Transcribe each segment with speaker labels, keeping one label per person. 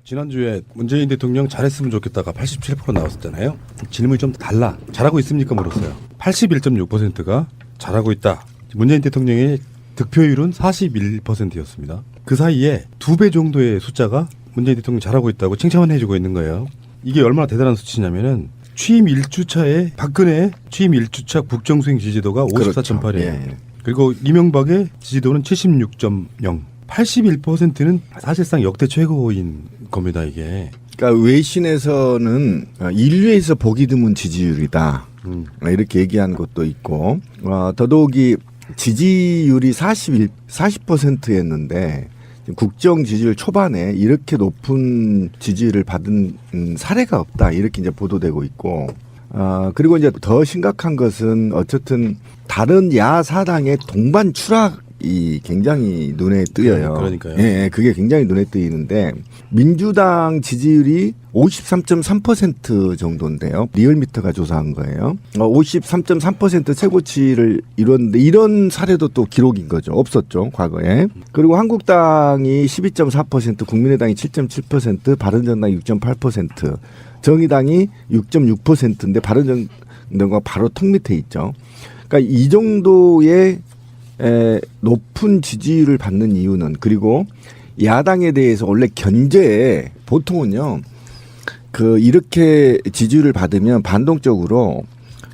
Speaker 1: 지난주에 문재인 대통령 잘했으면 좋겠다가 87% 나왔었잖아요. 질문이 좀 달라. 잘하고 있습니까? 물었어요. 81.6%가 잘하고 있다. 문재인 대통령의 득표율은 41%였습니다. 그 사이에 2배 정도의 숫자가 문재인 대통령 잘하고 있다고 칭찬을 해주고 있는 거예요. 이게 얼마나 대단한 수치냐면은 취임 1주차에 박근혜 취임 1주차 국정수행 지지도가 54.8이에요.
Speaker 2: 그렇죠. 예.
Speaker 1: 그리고 이명박의 지지도는 76.0. 81%는 사실상 역대 최고인 겁니다, 이게.
Speaker 2: 그러니까 외신에서는 인류에서 보기 드문 지지율이다. 이렇게 얘기한 것도 있고, 더더욱이 지지율이 40%였는데 국정 지지율 초반에 이렇게 높은 지지율을 받은 사례가 없다. 이렇게 이제 보도되고 있고, 그리고 이제 더 심각한 것은 어쨌든 다른 야사당의 동반 추락이 굉장히 눈에 띄어요.
Speaker 1: 그러니까요.
Speaker 2: 예, 그게 굉장히 눈에 띄는데 민주당 지지율이 53.3% 정도인데요. 리얼미터가 조사한 거예요. 53.3% 최고치를 이뤘는데 이런 사례도 또 기록인 거죠. 없었죠, 과거에. 그리고 한국당이 12.4%, 국민의당이 7.7%, 바른정당이 6.8%, 정의당이 6.6%인데 바른정당과 바로 턱 밑에 있죠. 그러니까 이 정도의 높은 지지율을 받는 이유는, 그리고 야당에 대해서 원래 견제에 보통은요, 이렇게 지지율을 받으면 반동적으로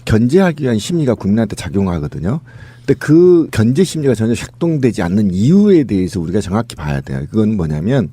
Speaker 2: 견제하기 위한 심리가 국민한테 작용하거든요. 근데 그 견제 심리가 전혀 작동되지 않는 이유에 대해서 우리가 정확히 봐야 돼요. 그건 뭐냐면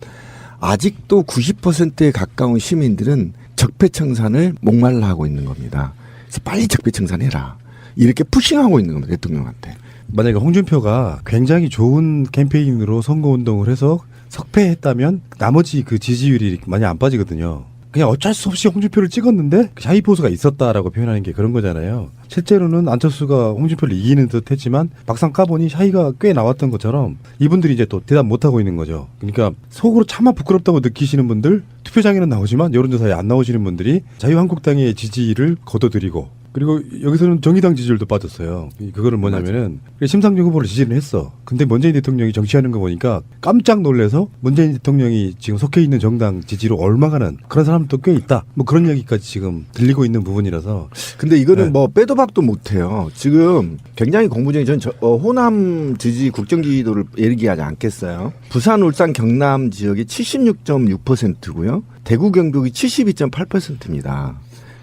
Speaker 2: 아직도 90%에 가까운 시민들은 적폐청산을 목말라 하고 있는 겁니다. 그래서 빨리 적폐청산해라. 이렇게 푸싱하고 있는 겁니다, 대통령한테.
Speaker 1: 만약에 홍준표가 굉장히 좋은 캠페인으로 선거운동을 해서 석패했다면 나머지 그 지지율이 많이 안 빠지거든요. 그냥 어쩔 수 없이 홍준표를 찍었는데 샤이포수가 있었다라고 표현하는 게 그런 거잖아요. 실제로는 안철수가 홍준표를 이기는 듯 했지만 막상 까보니 샤이가 꽤 나왔던 것처럼 이분들이 이제 또 대답 못하고 있는 거죠. 그러니까 속으로 차마 부끄럽다고 느끼시는 분들, 투표장에는 나오지만 여론조사에 안 나오시는 분들이 자유한국당의 지지를 거둬들이고, 그리고 여기서는 정의당 지지율도 빠졌어요. 그거는 뭐냐면은 심상정 후보를 지지를 했어. 근데 문재인 대통령이 정치하는 거 보니까 깜짝 놀라서 문재인 대통령이 지금 속해 있는 정당 지지로 옮아가는 그런 사람도 꽤 있다. 뭐 그런 얘기까지 지금 들리고 있는 부분이라서.
Speaker 2: 근데 이거는
Speaker 1: 네.
Speaker 2: 뭐 빼도 박도 못해요. 지금 굉장히 공부적인, 전 호남 지지 국정 지지도를 얘기하지 않겠어요. 부산, 울산, 경남 지역이 76.6%고요. 대구, 경북이 72.8%입니다.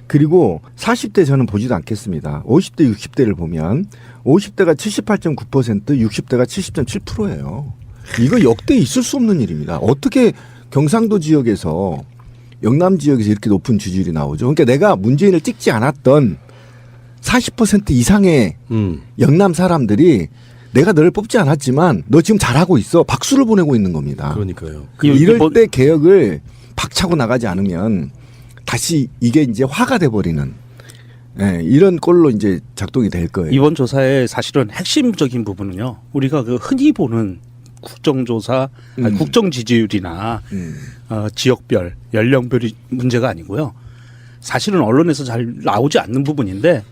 Speaker 2: 그리고 40대 저는 보지도 않겠습니다. 50대, 60대를 보면 50대가 78.9%, 60대가 70.7%예요. 이거 역대 있을 수 없는 일입니다. 어떻게 경상도 지역에서, 영남 지역에서 이렇게 높은 지지율이 나오죠. 그러니까 내가 문재인을 찍지 않았던 40% 이상의 영남 사람들이 내가 너를 뽑지 않았지만 너 지금 잘하고 있어, 박수를 보내고 있는 겁니다.
Speaker 1: 그러니까요.
Speaker 2: 이럴 때 개혁을 박차고 나가지 않으면 다시 이게 이제 화가 돼버리는, 이런 꼴로 이제 작동이 될 거예요.
Speaker 3: 이번 조사의 사실은 핵심적인 부분은요, 우리가 그 흔히 보는 국정조사, 국정 지지율이나 지역별, 연령별이 문제가 아니고요. 사실은 언론에서 잘 나오지 않는 부분인데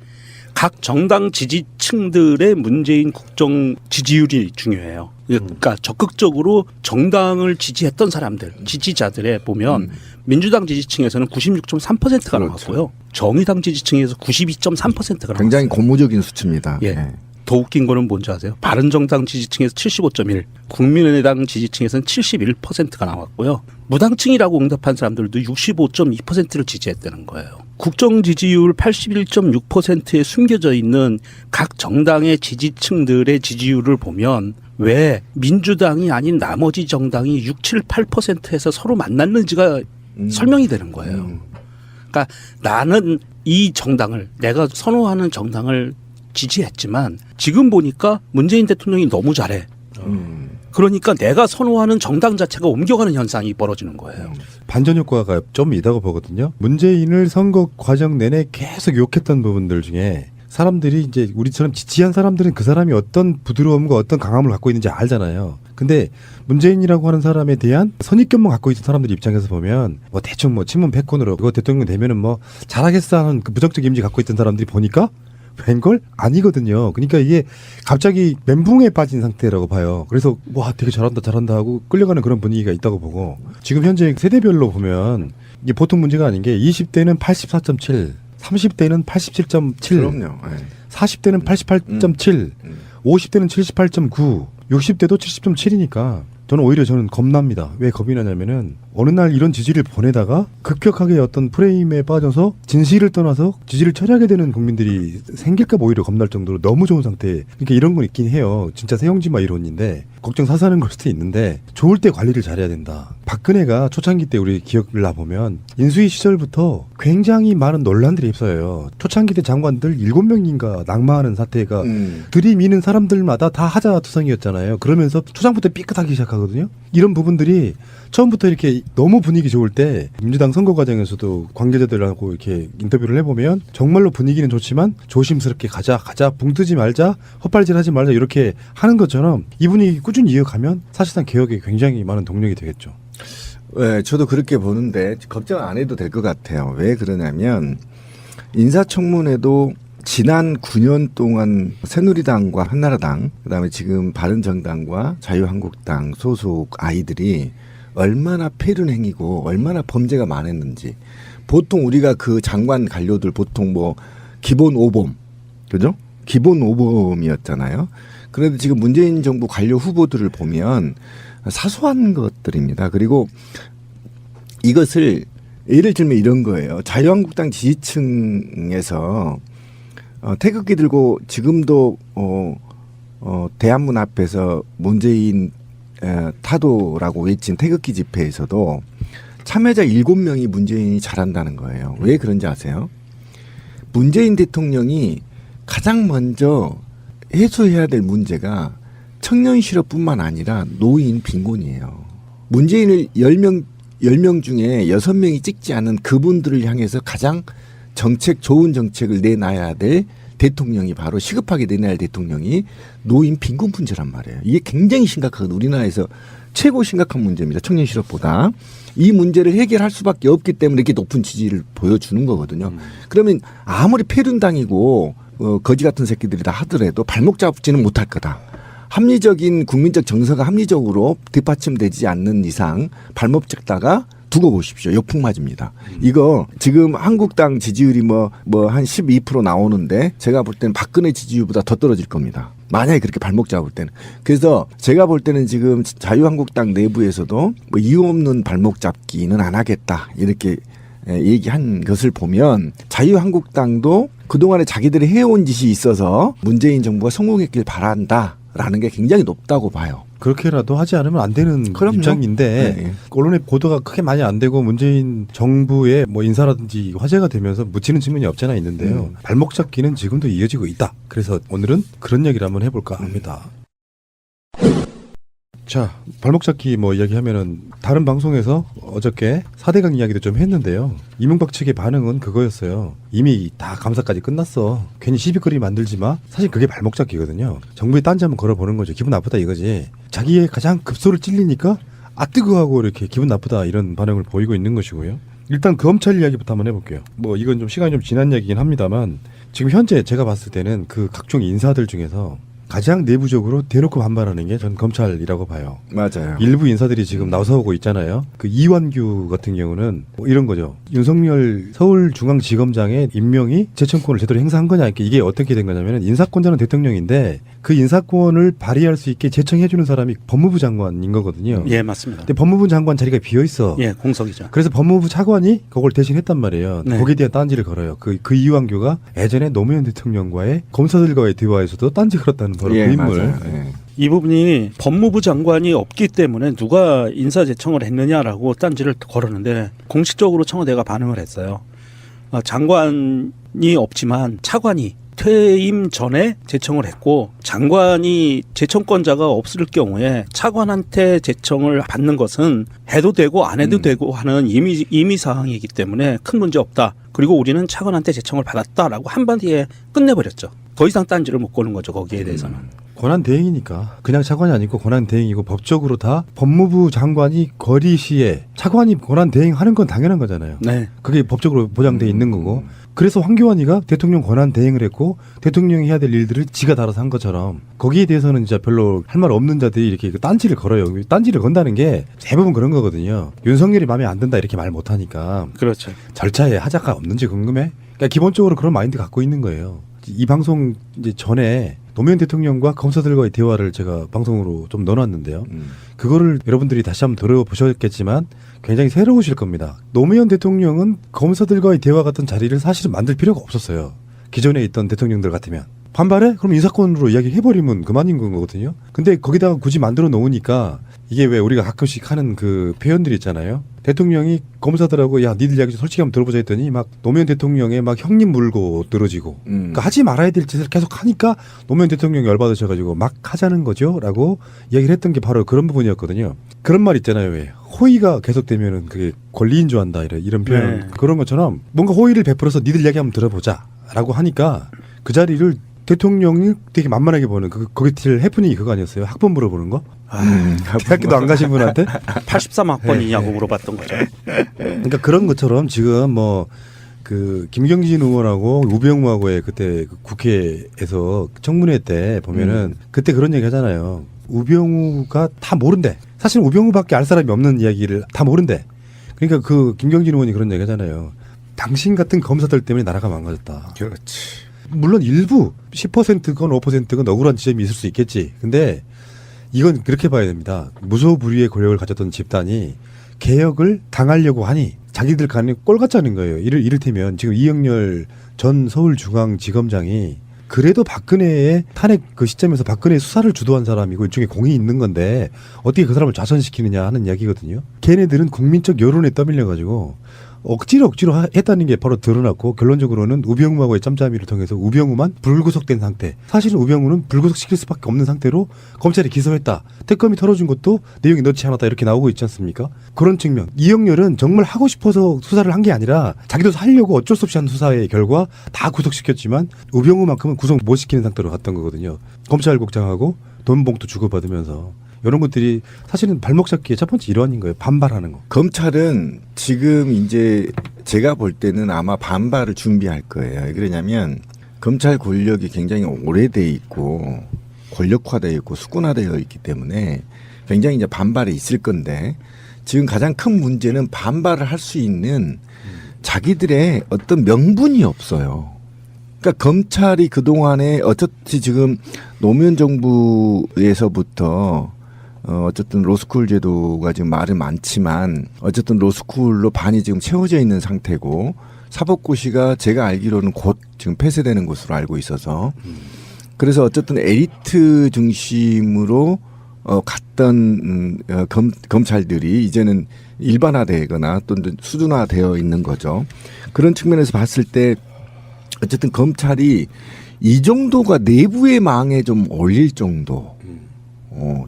Speaker 3: 각 정당 지지층들의 문재인 국정 지지율이 중요해요. 그러니까 적극적으로 정당을 지지했던 사람들, 지지자들에 보면 민주당 지지층에서는 96.3%가 나왔고요. 정의당 지지층에서 92.3%가 나왔어요.
Speaker 2: 굉장히 고무적인 수치입니다.
Speaker 3: 예. 더 웃긴 거는 뭔지 아세요? 바른정당 지지층에서 75.1, 국민의당 지지층에서는 71%가 나왔고요. 무당층이라고 응답한 사람들도 65.2%를 지지했다는 거예요. 국정 지지율 81.6%에 숨겨져 있는 각 정당의 지지층들의 지지율을 보면 왜 민주당이 아닌 나머지 정당이 6, 7, 8%에서 서로 만났는지가 설명이 되는 거예요. 그러니까 나는 이 정당을, 내가 선호하는 정당을 지지했지만 지금 보니까 문재인 대통령이 너무 잘해. 그러니까 내가 선호하는 정당 자체가 옮겨가는 현상이 벌어지는 거예요.
Speaker 1: 반전 효과가 좀 있다고 보거든요. 문재인을 선거 과정 내내 계속 욕했던 부분들 중에 사람들이 이제 우리처럼 지지한 사람들은 그 사람이 어떤 부드러움과 어떤 강함을 갖고 있는지 알잖아요. 근데 문재인이라고 하는 사람에 대한 선입견만 갖고 있는 사람들 입장에서 보면 뭐 대충 뭐 친문 패권으로 이거 대통령 되면은 뭐 잘하겠어 하는 그 부정적 이미지 갖고 있던 사람들이 보니까 웬걸? 아니거든요. 그러니까 이게 갑자기 멘붕에 빠진 상태라고 봐요. 그래서 와 되게 잘한다 하고 끌려가는 그런 분위기가 있다고 보고 지금 현재 세대별로 보면 이게 보통 문제가 아닌 게 20대는 84.7, 30대는 87.7,
Speaker 2: 그럼요. 네.
Speaker 1: 40대는 88.7, 50대는 78.9, 60대도 70.7이니까 저는 오히려 겁납니다. 왜 겁이 나냐면은 어느 날 이런 지지를 보내다가 급격하게 어떤 프레임에 빠져서 진실을 떠나서 지지를 처리하게 되는 국민들이 생길까 봐 오히려 겁날 정도로 너무 좋은 상태. 그러니까 이런 건 있긴 해요. 진짜 새용지마 이론인데 걱정 사사는 걸 수도 있는데 좋을 때 관리를 잘해야 된다. 박근혜가 초창기 때 우리 기억을 나보면 인수위 시절부터 굉장히 많은 논란들이 휩싸여요. 초창기 때 장관들 7명인가 낙마하는 사태가 들이미는 사람들마다 다 하자투성이었잖아요. 그러면서 초장부터 삐끗하기 시작하거든요. 이런 부분들이 처음부터 이렇게 너무 분위기 좋을 때 민주당 선거 과정에서도 관계자들하고 이렇게 인터뷰를 해보면 정말로 분위기는 좋지만 조심스럽게 가자 붕 뜨지 말자 헛발질하지 말자 이렇게 하는 것처럼 이 분위기 꾸준히 이어가면 사실상 개혁에 굉장히 많은 동력이 되겠죠.
Speaker 2: 네, 저도 그렇게 보는데 걱정 안 해도 될 것 같아요. 왜 그러냐면 인사청문회도 지난 9년 동안 새누리당과 한나라당 그다음에 지금 바른정당과 자유한국당 소속 아이들이 얼마나 폐륜행위고 얼마나 범죄가 많았는지 보통 우리가 그 장관 관료들 보통 뭐 기본 5범 그죠? 기본 5범이었잖아요. 그런데 지금 문재인 정부 관료 후보들을 보면 사소한 것들입니다. 그리고 이것을 예를 들면 이런 거예요. 자유한국당 지지층에서 태극기 들고 지금도 대한문 앞에서 문재인 타도라고 외친 태극기 집회에서도 참여자 7명이 문재인이 잘한다는 거예요. 왜 그런지 아세요? 문재인 대통령이 가장 먼저 해소해야 될 문제가 청년 실업뿐만 아니라 노인 빈곤이에요. 문재인을 10명 중에 6명이 찍지 않은 그분들을 향해서 가장 좋은 정책을 내놔야 될 대통령이 바로 시급하게 내놔야 할 대통령이 노인 빈곤 문제란 말이에요. 이게 굉장히 심각하거든요. 우리나라에서 최고 심각한 문제입니다. 청년 실업보다. 이 문제를 해결할 수밖에 없기 때문에 이렇게 높은 지지를 보여주는 거거든요. 그러면 아무리 폐륜당이고 거지 같은 새끼들이다 하더라도 발목 잡지는 못할 거다. 합리적인 국민적 정서가 합리적으로 뒷받침되지 않는 이상 발목 잡다가 두고 보십시오. 역풍 맞습니다. 이거 지금 한국당 지지율이 뭐 한 12% 나오는데 제가 볼 때는 박근혜 지지율보다 더 떨어질 겁니다. 만약에 그렇게 발목 잡을 때는. 그래서 제가 볼 때는 지금 자유한국당 내부에서도 뭐 이유 없는 발목 잡기는 안 하겠다. 이렇게 얘기한 것을 보면 자유한국당도 그동안에 자기들이 해온 짓이 있어서 문재인 정부가 성공했길 바란다라는 게 굉장히 높다고 봐요.
Speaker 1: 그렇게라도 하지 않으면 안 되는
Speaker 2: 그럼요.
Speaker 1: 입장인데
Speaker 2: 네.
Speaker 1: 언론의 보도가 크게 많이 안 되고 문재인 정부의 뭐 인사라든지 화제가 되면서 묻히는 측면이 없잖아 있는데요. 발목 잡기는 지금도 이어지고 있다. 그래서 오늘은 그런 얘기를 한번 해볼까 합니다. 자, 발목 잡기 뭐 이야기하면은 다른 방송에서 어저께 4대강 이야기도 좀 했는데요. 이명박 측의 반응은 그거였어요. 이미 다 감사까지 끝났어. 괜히 시비거리 만들지 마. 사실 그게 발목 잡기거든요. 정부에 딴지 한번 걸어보는 거죠. 기분 나쁘다 이거지. 자기의 가장 급소를 찔리니까 아 뜨거워하고 이렇게 기분 나쁘다 이런 반응을 보이고 있는 것이고요. 일단 검찰 이야기부터 한번 해볼게요. 뭐 이건 좀 시간이 좀 지난 얘기긴 합니다만 지금 현재 제가 봤을 때는 그 각종 인사들 중에서 가장 내부적으로 대놓고 반발하는 게 전 검찰이라고 봐요.
Speaker 2: 맞아요.
Speaker 1: 일부 인사들이 지금 나서고 있잖아요. 그 이완규 같은 경우는 뭐 이런 거죠. 윤석열 서울중앙지검장의 임명이 재청권을 제대로 행사한 거냐. 이게 어떻게 된 거냐면 인사권자는 대통령인데 그 인사권을 발휘할 수 있게 제청해주는 사람이 법무부 장관인 거거든요.
Speaker 3: 예, 맞습니다.
Speaker 1: 근데 법무부 장관 자리가 비어 있어.
Speaker 3: 예, 공석이죠.
Speaker 1: 그래서 법무부 차관이 그걸 대신했단 말이에요.
Speaker 3: 네.
Speaker 1: 거기에 대한 딴지를 걸어요. 그 이완규가 예전에 노무현 대통령과의 검사들과의 대화에서도 딴지 걸었다는 바로 그 인물.
Speaker 2: 맞아요. 예.
Speaker 3: 이 부분이 법무부 장관이 없기 때문에 누가 인사제청을 했느냐라고 딴지를 걸었는데 공식적으로 청와대가 반응을 했어요. 장관이 없지만 차관이 퇴임 전에 제청을 했고 장관이 제청권자가 없을 경우에 차관한테 제청을 받는 것은 해도 되고 안 해도 되고 하는 임의 사항이기 때문에 큰 문제 없다. 그리고 우리는 차관한테 제청을 받았다라고 한마디에 끝내버렸죠. 더 이상 딴지를 못 거는 거죠. 거기에 대해서는.
Speaker 1: 권한 대행이니까 그냥 차관이 아니고 권한 대행이고 법적으로 다 법무부 장관이 거리 시에 차관이 권한 대행하는 건 당연한 거잖아요.
Speaker 3: 네.
Speaker 1: 그게 법적으로 보장돼 있는 거고 그래서 황교안이가 대통령 권한 대행을 했고 대통령이 해야 될 일들을 지가 달아서 한 것처럼 거기에 대해서는 진짜 별로 할 말 없는 자들이 이렇게 그 딴지를 걸어요. 딴지를 건다는 게 대부분 그런 거거든요. 윤석열이 마음에 안 든다 이렇게 말 못하니까
Speaker 3: 그렇죠.
Speaker 1: 절차에 하자가 없는지 궁금해. 그러니까 기본적으로 그런 마인드 갖고 있는 거예요. 이 방송 이제 전에 노무현 대통령과 검사들과의 대화를 제가 방송으로 좀 넣어놨는데요. 그거를 여러분들이 다시 한번 들어보셨겠지만 굉장히 새로우실 겁니다. 노무현 대통령은 검사들과의 대화 같은 자리를 사실은 만들 필요가 없었어요. 기존에 있던 대통령들 같으면. 반발해? 그럼 인사권으로 이야기해버리면 그만인 거거든요. 근데 거기다가 굳이 만들어 놓으니까 이게 왜 우리가 가끔씩 하는 그 표현들이 있잖아요. 대통령이 검사들하고 야 니들 이야기 좀 솔직히 한번 들어보자 했더니 막 노무현 대통령의 막 형님 물고 늘어지고 그러니까 하지 말아야 될 짓을 계속 하니까 노무현 대통령이 열받으셔가지고 막 하자는 거죠 라고 이야기를 했던 게 바로 그런 부분이었거든요. 그런 말 있잖아요. 왜 호의가 계속되면은 그게 권리인 줄 안다 이런 표현.
Speaker 3: 네.
Speaker 1: 그런 것처럼 뭔가 호의를 베풀어서 니들 이야기 한번 들어보자 라고 하니까 그 자리를 대통령이 되게 만만하게 보는 거기 해프닝이 그거 아니었어요? 학번 물어보는 거? 대학교도 안 가신 분한테?
Speaker 3: 83학번이냐고 물어봤던 거죠.
Speaker 1: 그러니까 그런 것처럼 지금 뭐 그 김경진 의원하고 우병우하고의 그때 그 국회에서 청문회 때 보면은 그때 그런 얘기 하잖아요. 우병우가 다 모른대. 사실 우병우밖에 알 사람이 없는 이야기를 다 모른대. 그러니까 그 김경진 의원이 그런 얘기 하잖아요. 당신 같은 검사들 때문에 나라가 망가졌다.
Speaker 2: 그렇지.
Speaker 1: 물론 일부 10%건 5%건 억울한 지점이 있을 수 있겠지. 근데 이건 그렇게 봐야 됩니다. 무소불위의 권력을 가졌던 집단이 개혁을 당하려고 하니 자기들 간에 꼴 같자는 거예요. 이를테면 지금 이영렬 전 서울중앙지검장이 그래도 박근혜의 탄핵 그 시점에서 박근혜 수사를 주도한 사람이고 일종의 공이 있는 건데 어떻게 그 사람을 좌천시키느냐 하는 이야기거든요. 걔네들은 국민적 여론에 떠밀려가지고 억지로 했다는 게 바로 드러났고 결론적으로는 우병우하고의 짬짬이를 통해서 우병우만 불구속된 상태. 사실은 우병우는 불구속시킬 수밖에 없는 상태로 검찰이 기소했다. 특검이 털어준 것도 내용이 넣지 않았다 이렇게 나오고 있지 않습니까? 그런 측면. 이영렬은 정말 하고 싶어서 수사를 한 게 아니라 자기도 하려고 어쩔 수 없이 한 수사의 결과 다 구속시켰지만 우병우만큼은 구속 못 시키는 상태로 갔던 거거든요. 검찰국장하고 돈 봉투 주고받으면서. 이런 것들이 사실은 발목 잡기의 첫 번째 일환인 거예요. 반발하는 거.
Speaker 2: 검찰은 지금 이제 제가 볼 때는 아마 반발을 준비할 거예요. 왜 그러냐면 검찰 권력이 굉장히 오래돼 있고 권력화되어 있고 수군화되어 있기 때문에 굉장히 이제 반발이 있을 건데 지금 가장 큰 문제는 반발을 할 수 있는 자기들의 어떤 명분이 없어요. 그러니까 검찰이 그동안에 어차피 지금 노무현 정부에서부터 어쨌든 로스쿨 제도가 지금 말은 많지만 어쨌든 로스쿨로 반이 지금 채워져 있는 상태고 사법고시가 제가 알기로는 곧 지금 폐쇄되는 것으로 알고 있어서 그래서 어쨌든 에리트 중심으로 갔던 검찰들이 이제는 일반화되거나 또는 수준화되어 있는 거죠. 그런 측면에서 봤을 때 어쨌든 검찰이 이 정도가 내부의 망에 좀 올릴 정도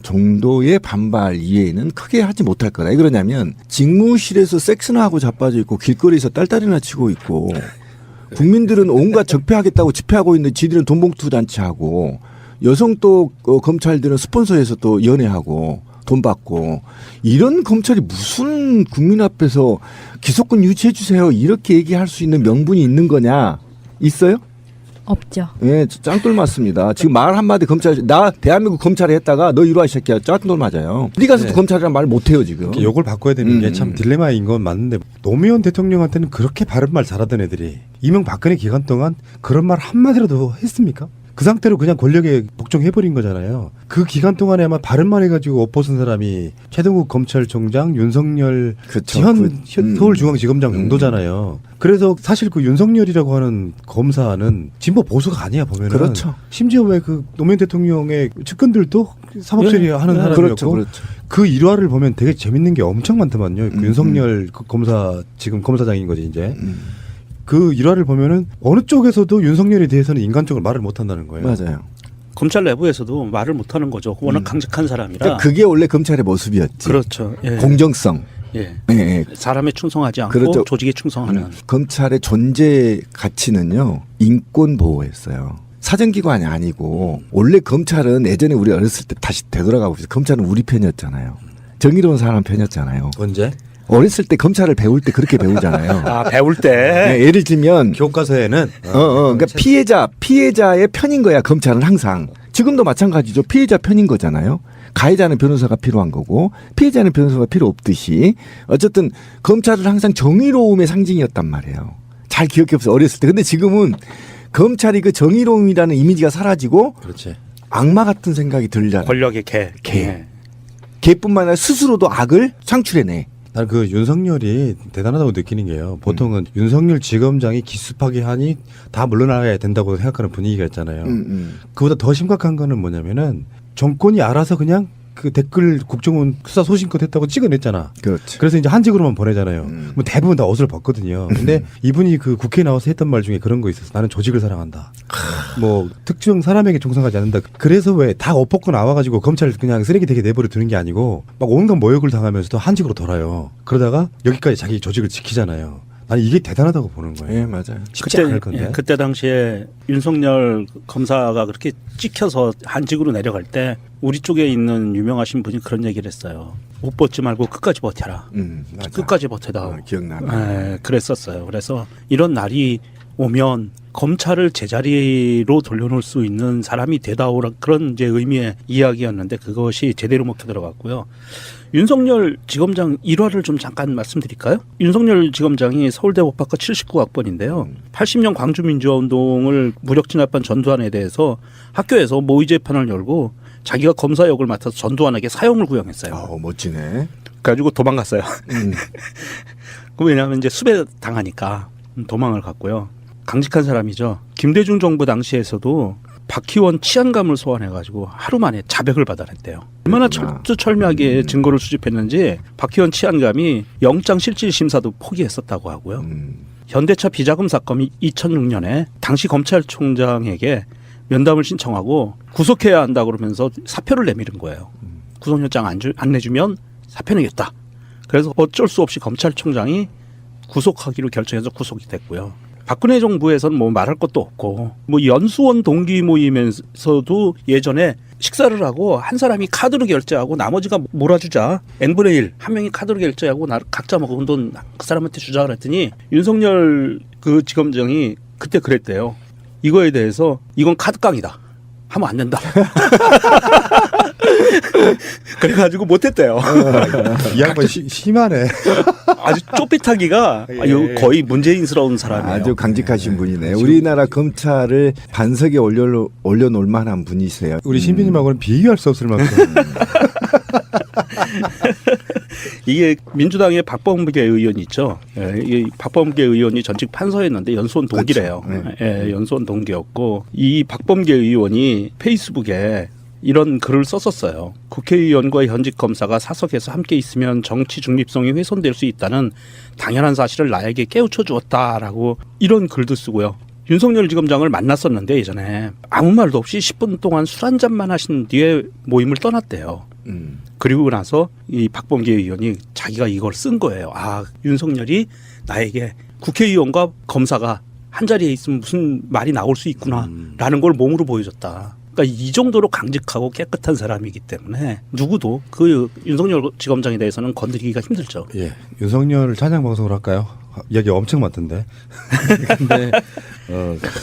Speaker 2: 정도의 반발 이외에는 크게 하지 못할 거다. 왜 그러냐면 직무실에서 섹스나 하고 자빠져 있고 길거리에서 딸딸이나 치고 있고 국민들은 온갖 적폐하겠다고 집회하고 있는데 지들은 돈봉투 잔치하고 여성 또 검찰들은 스폰서에서 또 연애하고 돈 받고 이런 검찰이 무슨 국민 앞에서 기소권 유지해 주세요 이렇게 얘기할 수 있는 명분이 있는 거냐 있어요?
Speaker 4: 없죠.
Speaker 2: 예, 짱돌 맞습니다. 지금 말 한마디 나 대한민국 검찰에 했다가 너 이리와 이 새끼야 짱돌 맞아요. 어디 가서도
Speaker 1: 네.
Speaker 2: 검찰이란 말 못해요 지금.
Speaker 1: 요걸 바꿔야 되는 게 참 딜레마인 건 맞는데 노무현 대통령한테는 그렇게 바른 말 잘하던 애들이 이명박근혜 기간 동안 그런 말 한마디라도 했습니까? 그 상태로 그냥 권력에 복종해버린 거잖아요. 그 기간 동안에 아마 바른 말 해가지고 옷 벗은 사람이 최동욱 검찰총장, 윤석열
Speaker 2: 그쵸.
Speaker 1: 서울중앙지검장 정도잖아요. 그래서 사실 그 윤석열이라고 하는 검사는 진보 보수가 아니야 보면은.
Speaker 2: 그렇죠.
Speaker 1: 심지어 왜 그 노무현 대통령의 측근들도 사법처리하는 사람이었고
Speaker 2: 그렇죠.
Speaker 1: 그 일화를 보면 되게 재밌는 게 엄청 많더만요. 그 윤석열 그 검사 지금 검사장인 거지 이제. 그 일화를 보면은 어느 쪽에서도 윤석열에 대해서는 인간적으로 말을 못한다는 거예요.
Speaker 2: 맞아요.
Speaker 3: 검찰 내부에서도 말을 못하는 거죠. 워낙 강직한 사람이라.
Speaker 2: 그러니까 그게 원래 검찰의 모습이었지.
Speaker 3: 그렇죠. 예.
Speaker 2: 공정성.
Speaker 3: 예.
Speaker 2: 예.
Speaker 3: 사람에 충성하지 않고
Speaker 2: 그렇죠.
Speaker 3: 조직에 충성하는.
Speaker 2: 검찰의 존재 가치는요 인권 보호였어요. 사정기관이 아니고 원래 검찰은 예전에 우리 어렸을 때 다시 되돌아가고 있어요. 검찰은 우리 편이었잖아요. 정의로운 사람 편이었잖아요.
Speaker 1: 언제?
Speaker 2: 어렸을 때 검찰을 배울 때 그렇게 배우잖아요.
Speaker 3: 아, 배울 때.
Speaker 2: 네, 예를 들면
Speaker 1: 교과서에는
Speaker 2: 그러니까 피해자의 편인 거야. 검찰은 항상. 지금도 마찬가지죠. 피해자 편인 거잖아요. 가해자는 변호사가 필요한 거고 피해자는 변호사가 필요 없듯이 어쨌든 검찰은 항상 정의로움의 상징이었단 말이에요. 잘 기억해 보세요. 어렸을 때. 근데 지금은 검찰이 그 정의로움이라는 이미지가 사라지고
Speaker 1: 그렇지.
Speaker 2: 악마 같은 생각이 들잖아요.
Speaker 3: 권력의 개.
Speaker 2: 개. 걔뿐만 아니라 스스로도 악을 창출해내.
Speaker 1: 난 그 윤석열이 대단하다고 느끼는 게요. 보통은 윤석열 지검장이 기습하게 하니 다 물러나야 된다고 생각하는 분위기가 있잖아요. 그보다 더 심각한 거는 뭐냐면은 정권이 알아서 그냥 그 댓글 국정원 수사 소신껏 했다고 찍어냈잖아.
Speaker 2: 그렇지.
Speaker 1: 그래서 이제 한직으로만 보내잖아요. 뭐 대부분 다 옷을 벗거든요. 근데 이분이 그 국회에 나와서 했던 말 중에 그런 거 있었어. 나는 조직을 사랑한다. 뭐 특정 사람에게 종상하지 않는다. 그래서 왜 다 옷 벗고 나와가지고 검찰 그냥 쓰레기 되게 내버려 두는 게 아니고 막 온갖 모욕을 당하면서도 한직으로 돌아요. 그러다가 여기까지 자기 조직을 지키잖아요. 나는 이게 대단하다고 보는 거예요.
Speaker 2: 예, 맞아요.
Speaker 1: 쉽지 않을 건데.
Speaker 3: 그때 당시에 윤석열 검사가 그렇게 찍혀서 한직으로 내려갈 때 우리 쪽에 있는 유명하신 분이 그런 얘기를 했어요. 옷 벗지 말고 끝까지 버텨라.
Speaker 2: 맞아.
Speaker 3: 끝까지 버텨다.
Speaker 2: 기억나네.
Speaker 3: 그랬었어요. 그래서 이런 날이 오면 검찰을 제자리로 돌려놓을 수 있는 사람이 되다오라 그런 이제 의미의 이야기였는데 그것이 제대로 먹혀 들어갔고요. 윤석열 지검장 일화를 좀 잠깐 말씀드릴까요? 윤석열 지검장이 서울대 법학과 79학번인데요. 80년 광주민주화운동을 무력 진압한 전두환에 대해서 학교에서 모의 재판을 열고 자기가 검사 역을 맡아서 전두환에게 사형을 구형했어요.
Speaker 2: 멋지네.
Speaker 3: 그래가지고 도망갔어요. 그 왜냐하면 이제 수배 당하니까 도망을 갔고요. 강직한 사람이죠. 김대중 정부 당시에서도 박희원 치안감을 소환해가지고 하루 만에 자백을 받아냈대요. 얼마나 철두철미하게 증거를 수집했는지 박희원 치안감이 영장 실질 심사도 포기했었다고 하고요. 현대차 비자금 사건이 2006년에 당시 검찰총장에게 면담을 신청하고 구속해야 한다 그러면서 사표를 내밀은 거예요. 구속영장 안 내주면 사표 내겠다. 그래서 어쩔 수 없이 검찰총장이 구속하기로 결정해서 구속이 됐고요. 박근혜 정부에서는 뭐 말할 것도 없고 뭐 연수원 동기 모임에서도 예전에 식사를 하고 한 사람이 카드로 결제하고 나머지가 몰아주자 n분의 1 한 명이 카드로 결제하고 각자 먹은 돈 그 사람한테 주자 그랬더니 윤석열 그 지검장이 그때 그랬대요. 이거에 대해서 이건 카드깡이다 하면 안 된다. 그래가지고 못했대요.
Speaker 1: 이 양반 심하네.
Speaker 3: 아주 쪼삐타기가 거의 문재인스러운 사람이에요.
Speaker 2: 아주 강직하신 분이네. 우리나라 검찰을 반석에 올려놓을 만한 분이세요.
Speaker 1: 우리 신비님하고는 비교할 수 없을 만큼.
Speaker 3: 이게 민주당의 박범계 의원이 있죠. 이 박범계 의원이 전직 판사였는데 연수원 동기래요.
Speaker 2: 그렇죠.
Speaker 3: 예, 연수원 동기였고 이 박범계 의원이 페이스북에 이런 글을 썼었어요. 국회의원과 현직 검사가 사석에서 함께 있으면 정치 중립성이 훼손될 수 있다는 당연한 사실을 나에게 깨우쳐 주었다라고 이런 글도 쓰고요. 윤석열 지검장을 만났었는데 예전에 아무 말도 없이 10분 동안 술 한 잔만 하신 뒤에 모임을 떠났대요. 그리고 나서 이 박범계 의원이 자기가 이걸 쓴 거예요. 아, 윤석열이 나에게 국회의원과 검사가 한 자리에 있으면 무슨 말이 나올 수 있구나라는 걸 몸으로 보여줬다. 그러니까 이 정도로 강직하고 깨끗한 사람이기 때문에 누구도 그 윤석열 지검장에 대해서는 건드리기가 힘들죠.
Speaker 1: 예, 윤석열 찬양 방송을 할까요? 이야기 엄청 많던데.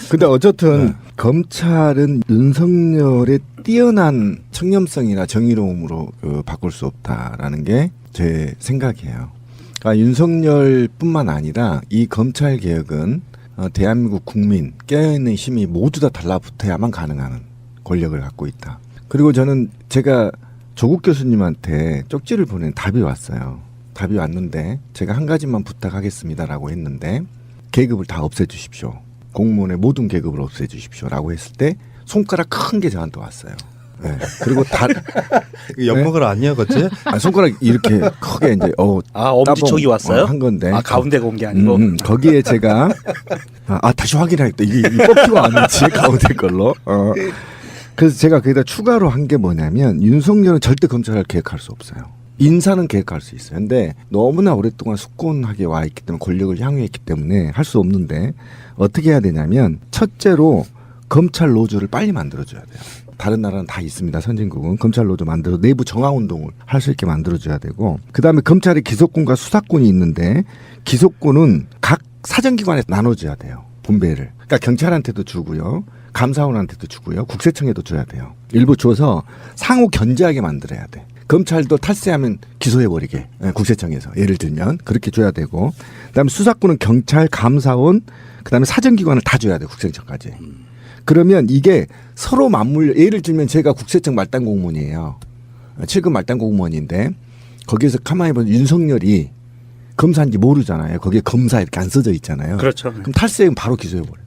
Speaker 2: 근데 어쨌든 검찰은 윤석열의 뛰어난 청렴성이나 정의로움으로 바꿀 수 없다라는 게 제 생각이에요. 그러니까 윤석열뿐만 아니라 이 검찰 개혁은 대한민국 국민 깨어있는 힘이 모두 다 달라붙어야만 가능한 권력을 갖고 있다. 그리고 저는 제가 조국 교수님한테 쪽지를 보낸 답이 왔어요. 답이 왔는데 제가 한 가지만 부탁하겠습니다라고 했는데 계급을 다 없애주십시오. 공무원의 모든 계급을 없애주십시오라고 했을 때 손가락 큰 게 저한테 왔어요. 네. 그리고
Speaker 1: 엿먹을 아니야, 그치?
Speaker 2: 손가락 이렇게 크게 이제
Speaker 3: 엄지척이 왔어요?
Speaker 2: 한 건데.
Speaker 3: 가운데가 온 게 아니고.
Speaker 2: 거기에 제가 다시 확인하겠다. 이게 뽑히고 왔는지 가운데 걸로. 그래서 제가 거기다 추가로 한 게 뭐냐면 윤석열은 절대 검찰을 개혁할 수 없어요. 인사는 개혁할 수 있어요. 근데 너무나 오랫동안 숙곤하게 와 있기 때문에 권력을 향유했기 때문에 할 수 없는데 어떻게 해야 되냐면 첫째로 검찰 노조를 빨리 만들어줘야 돼요. 다른 나라는 다 있습니다. 선진국은 검찰로도 만들어 내부 정화 운동을 할 수 있게 만들어줘야 되고, 그다음에 검찰의 기소권과 수사권이 있는데 기소권은 각 사정기관에 나눠줘야 돼요. 분배를. 그러니까 경찰한테도 주고요, 감사원한테도 주고요, 국세청에도 줘야 돼요. 일부 줘서 상호 견제하게 만들어야 돼. 검찰도 탈세하면 기소해버리게, 국세청에서 예를 들면 그렇게 줘야 되고, 그다음에 수사권은 경찰, 감사원, 그다음에 사정기관을 다 줘야 돼, 국세청까지. 그러면 이게 서로 맞물려. 예를 들면 제가 국세청 말단 공무원이에요. 7급 말단 공무원인데 거기에서 가만히 보면 윤석열이 검사인지 모르잖아요. 거기에 검사 이렇게 안 써져 있잖아요.
Speaker 3: 그렇죠.
Speaker 2: 그럼 탈세하면 바로 기소해버려,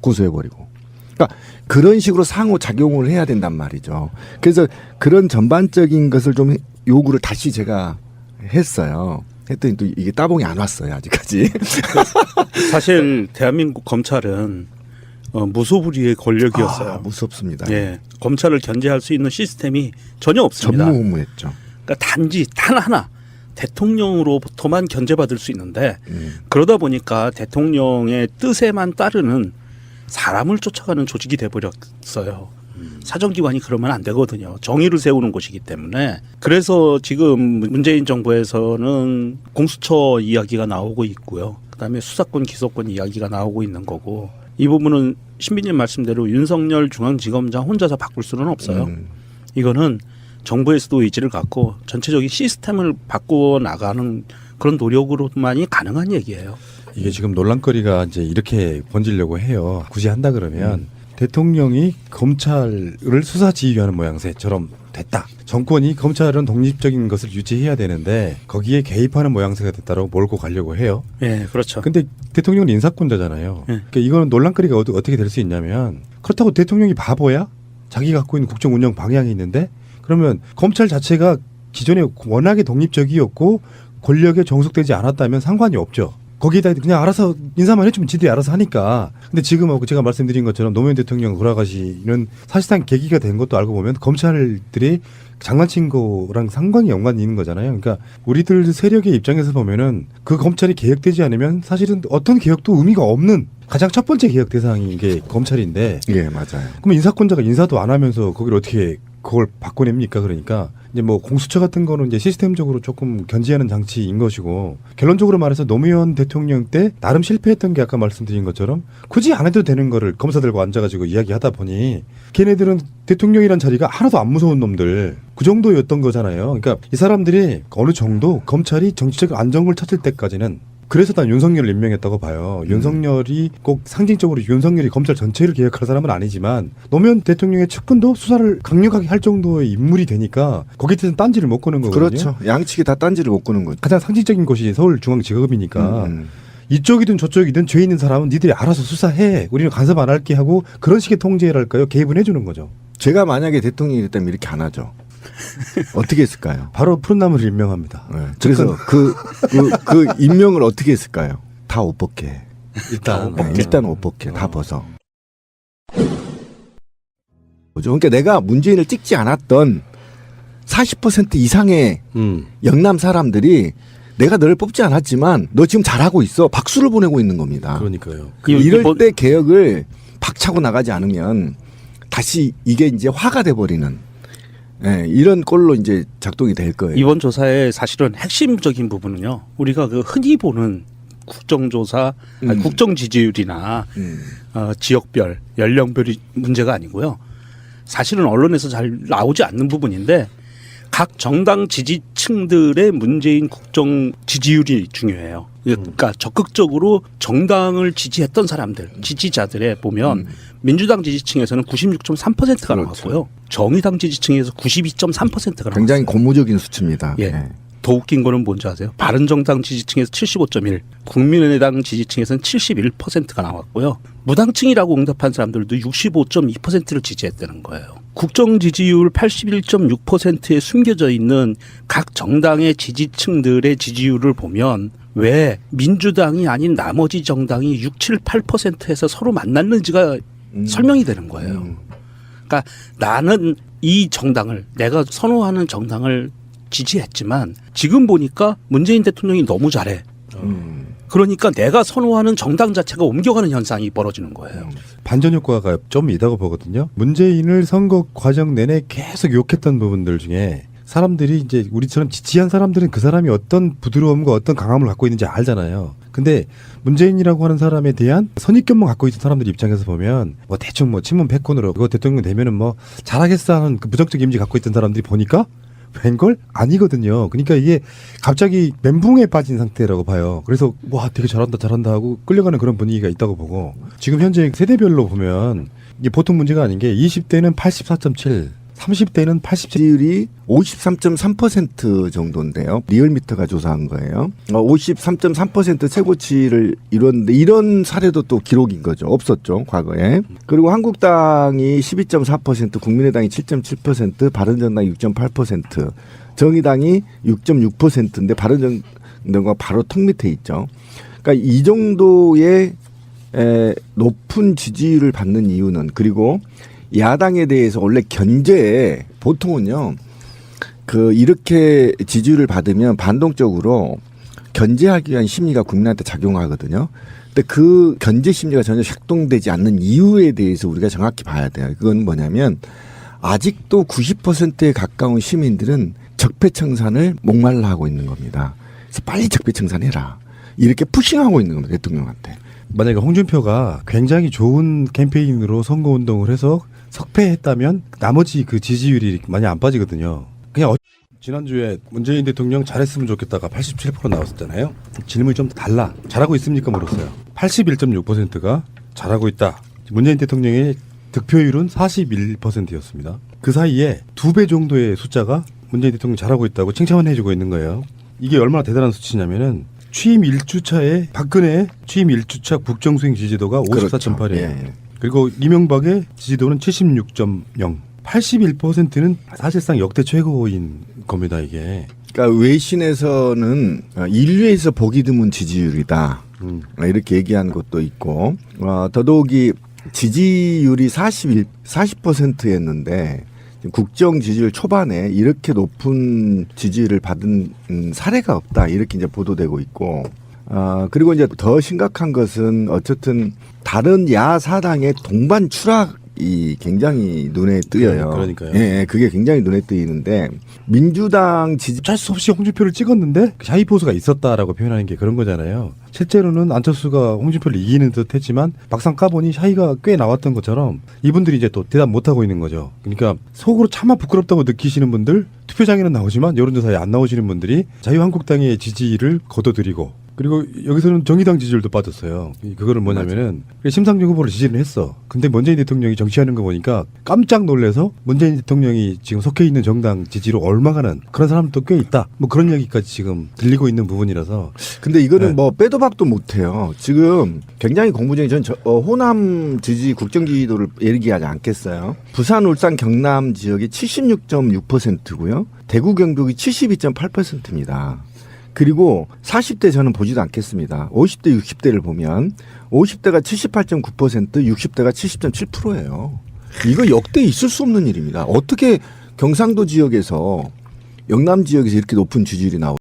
Speaker 2: 고소해버리고. 그러니까 그런 식으로 상호 작용을 해야 된단 말이죠. 그래서 그런 전반적인 것을 좀 요구를 다시 제가 했어요. 했더니 또 이게 따봉이 안 왔어요, 아직까지.
Speaker 3: 사실 대한민국 검찰은 무소불위의 권력이었어요.
Speaker 2: 무섭습니다.
Speaker 3: 예, 검찰을 견제할 수 있는 시스템이 전혀 없습니다.
Speaker 2: 전무후무했죠.
Speaker 3: 그러니까 단지 단 하나 대통령으로부터만 견제받을 수 있는데 그러다 보니까 대통령의 뜻에만 따르는 사람을 쫓아가는 조직이 돼버렸어요. 사정기관이 그러면 안 되거든요. 정의를 세우는 곳이기 때문에. 그래서 지금 문재인 정부에서는 공수처 이야기가 나오고 있고요. 그다음에 수사권, 기소권 이야기가 나오고 있는 거고, 이 부분은 신비님 말씀대로 윤석열 중앙지검장 혼자서 바꿀 수는 없어요. 이거는 정부에서도 의지를 갖고 전체적인 시스템을 바꿔 나가는 그런 노력으로만이 가능한 얘기예요.
Speaker 1: 이게 지금 논란거리가 이제 이렇게 번지려고 해요. 굳이 한다 그러면 대통령이 검찰을 수사 지휘하는 모양새처럼 됐다. 정권이 검찰은 독립적인 것을 유지해야 되는데 거기에 개입하는 모양새가 됐다라고 몰고 가려고 해요.
Speaker 3: 예, 그렇죠.
Speaker 1: 근데 대통령은 인사권자잖아요. 그러니까 이거는 논란거리가 어떻게 될 수 있냐면, 그렇다고 대통령이 바보야? 자기 갖고 있는 국정 운영 방향이 있는데, 그러면 검찰 자체가 기존에 워낙에 독립적이었고 권력에 종속되지 않았다면 상관이 없죠. 거기에다 그냥 알아서 인사만 해주면 지들이 알아서 하니까. 근데 지금 제가 말씀드린 것처럼 노무현 대통령 돌아가시는 사실상 계기가 된 것도 알고 보면 검찰들이 장난친 거랑 상관이 연관이 있는 거잖아요. 그러니까 우리들 세력의 입장에서 보면은 그 검찰이 개혁되지 않으면 사실은 어떤 개혁도 의미가 없는 가장 첫 번째 개혁 대상이 이게 검찰인데.
Speaker 2: 예, 맞아요.
Speaker 1: 그럼 인사권자가 인사도 안 하면서 거기를 어떻게 그걸 바꿔냅니까? 그러니까 이제 뭐 공수처 같은 거는 이제 시스템적으로 조금 견제하는 장치인 것이고, 결론적으로 말해서 노무현 대통령 때 나름 실패했던 게 아까 말씀드린 것처럼 굳이 안 해도 되는 거를 검사들과 앉아가지고 이야기하다 보니 걔네들은 대통령이란 자리가 하나도 안 무서운 놈들 그 정도였던 거잖아요. 그러니까 이 사람들이 어느 정도 검찰이 정치적 안정을 찾을 때까지는, 그래서 난 윤석열을 임명했다고 봐요. 윤석열이 꼭 상징적으로 윤석열이 검찰 전체를 개혁할 사람은 아니지만 노무현 대통령의 측근도 수사를 강력하게 할 정도의 인물이 되니까 거기에 대해서는 딴지를 못 거는 거거든요.
Speaker 2: 그렇죠. 양측이 다 딴지를 못 거는 거죠.
Speaker 1: 가장 상징적인 곳이 서울중앙지검이니까 이쪽이든 저쪽이든 죄 있는 사람은 니들이 알아서 수사해. 우리는 간섭 안 할게 하고 그런 식의 통제랄까요? 개입은 해주는 거죠.
Speaker 2: 제가 만약에 대통령이 됐다면 이렇게 안 하죠. 어떻게 했을까요?
Speaker 1: 바로 푸른 나무를 임명합니다.
Speaker 2: 네. 그래서 그 임명을 어떻게 했을까요? 다 옷 벗게.
Speaker 1: 일단
Speaker 2: 일단 옷 벗게. 다 벗어. 그러니까 내가 문재인을 찍지 않았던 40% 이상의 영남 사람들이 내가 너를 뽑지 않았지만 너 지금 잘하고 있어. 박수를 보내고 있는 겁니다.
Speaker 1: 그러니까요.
Speaker 2: 이럴 때 개혁을 박차고 나가지 않으면 다시 이게 이제 화가 돼버리는, 이런 꼴로 이제 작동이 될 거예요.
Speaker 3: 이번 조사의 사실은 핵심적인 부분은요, 우리가 그 흔히 보는 국정조사, 아니, 국정 지지율이나 지역별, 연령별이 문제가 아니고요. 사실은 언론에서 잘 나오지 않는 부분인데 각 정당 지지층들의 문재인 국정 지지율이 중요해요. 그러니까 적극적으로 정당을 지지했던 사람들, 지지자들에 보면 민주당 지지층에서는 96.3%가 나왔고요. 정의당 지지층에서 92.3%가 나왔어요.
Speaker 2: 굉장히 고무적인 수치입니다.
Speaker 3: 예. 더 웃긴 거는 뭔지 아세요? 바른정당 지지층에서 75.1, 국민의당 지지층에서는 71%가 나왔고요. 무당층이라고 응답한 사람들도 65.2%를 지지했다는 거예요. 국정 지지율 81.6%에 숨겨져 있는 각 정당의 지지층들의 지지율을 보면 왜 민주당이 아닌 나머지 정당이 6, 7, 8%에서 서로 만났는지가 설명이 되는 거예요. 그러니까 나는 이 정당을, 내가 선호하는 정당을 지지했지만 지금 보니까 문재인 대통령이 너무 잘해. 그러니까 내가 선호하는 정당 자체가 옮겨가는 현상이 벌어지는 거예요.
Speaker 1: 반전 효과가 좀 있다고 보거든요. 문재인을 선거 과정 내내 계속 욕했던 부분들 중에 사람들이 이제 우리처럼 지지한 사람들은 그 사람이 어떤 부드러움과 어떤 강함을 갖고 있는지 알잖아요. 근데 문재인이라고 하는 사람에 대한 선입견만 갖고 있던 사람들 입장에서 보면 뭐 대충 뭐 친문 패권으로 이거 대통령 되면은 뭐 잘하겠어 하는 그 부정적 이미지 갖고 있던 사람들이 보니까 웬걸? 아니거든요. 그러니까 이게 갑자기 멘붕에 빠진 상태라고 봐요. 그래서 와 되게 잘한다 하고 끌려가는 그런 분위기가 있다고 보고 지금 현재 세대별로 보면 이게 보통 문제가 아닌 게 20대는 84.7 30대는 87.
Speaker 2: 지지율이 53.3% 정도인데요. 리얼미터가 조사한 거예요. 53.3% 최고치를 이뤘는데 이런 사례도 또 기록인 거죠. 없었죠. 과거에. 그리고 한국당이 12.4%, 국민의당이 7.7%, 바른정당이 6.8%, 정의당이 6.6%인데 바른정당과 바로 턱 밑에 있죠. 그러니까 이 정도의 높은 지지율을 받는 이유는 그리고 야당에 대해서 원래 견제에 보통은요, 이렇게 지지율을 받으면 반동적으로 견제하기 위한 심리가 국민한테 작용하거든요. 근데 그 견제 심리가 전혀 작동되지 않는 이유에 대해서 우리가 정확히 봐야 돼요. 그건 뭐냐면 아직도 90%에 가까운 시민들은 적폐청산을 목말라 하고 있는 겁니다. 그래서 빨리 적폐청산해라. 이렇게 푸싱하고 있는 겁니다. 대통령한테.
Speaker 1: 만약에 홍준표가 굉장히 좋은 캠페인으로 선거운동을 해서 석패했다면 나머지 그 지지율이 많이 안 빠지거든요. 그냥 지난주에 문재인 대통령 잘했으면 좋겠다가 87% 나왔었잖아요. 질문이 좀 달라. 잘하고 있습니까? 물었어요. 81.6%가 잘하고 있다. 문재인 대통령의 득표율은 41%였습니다. 그 사이에 2배 정도의 숫자가 문재인 대통령 잘하고 있다고 칭찬을 해주고 있는 거예요. 이게 얼마나 대단한 수치냐면은 취임 1주차에 박근혜의 취임 1주차 국정수행 지지도가 54.8이에요.
Speaker 2: 그렇죠. 예.
Speaker 1: 그리고 이명박의 지지도는 76.0. 81%는 사실상 역대 최고인 겁니다, 이게.
Speaker 2: 그러니까 외신에서는 인류에서 보기 드문 지지율이다. 이렇게 얘기한 것도 있고, 더더욱이 지지율이 40%였는데 국정 지지율 초반에 이렇게 높은 지지율을 받은 사례가 없다. 이렇게 이제 보도되고 있고, 그리고 이제 더 심각한 것은 어쨌든 다른 야사당의 동반 추락이 굉장히 눈에 띄어요.
Speaker 1: 그러니까요.
Speaker 2: 예, 그게 굉장히 눈에 띄는데 민주당 지지
Speaker 1: 어쩔 수 없이 홍준표를 찍었는데 샤이 포스가 있었다라고 표현하는 게 그런 거잖아요. 실제로는 안철수가 홍준표를 이기는 듯 했지만 막상 까보니 샤이가 꽤 나왔던 것처럼 이분들이 이제 또 대답 못하고 있는 거죠. 그러니까 속으로 차마 부끄럽다고 느끼시는 분들, 투표장에는 나오지만 여론조사에 안 나오시는 분들이 자유한국당의 지지를 거둬들이고, 그리고 여기서는 정의당 지지율도 빠졌어요. 그거는 뭐냐면은 심상정 후보를 지지를 했어. 근데 문재인 대통령이 정치하는 거 보니까 깜짝 놀라서 문재인 대통령이 지금 속해 있는 정당 지지로 옮아가는 그런 사람도 꽤 있다. 뭐 그런 얘기까지 지금 들리고 있는 부분이라서.
Speaker 2: 근데 이거는
Speaker 1: 네.
Speaker 2: 뭐 빼도 박도 못해요. 지금 굉장히 공부적인 전 호남 지지 국정 지지도를 얘기하지 않겠어요. 부산, 울산, 경남 지역이 76.6%고요. 대구, 경북이 72.8%입니다. 그리고 40대 저는 보지도 않겠습니다. 50대, 60대를 보면 50대가 78.9%, 60대가 70.7%예요. 이거 역대 있을 수 없는 일입니다. 어떻게 경상도 지역에서 영남 지역에서 이렇게 높은 지지율이 나오죠?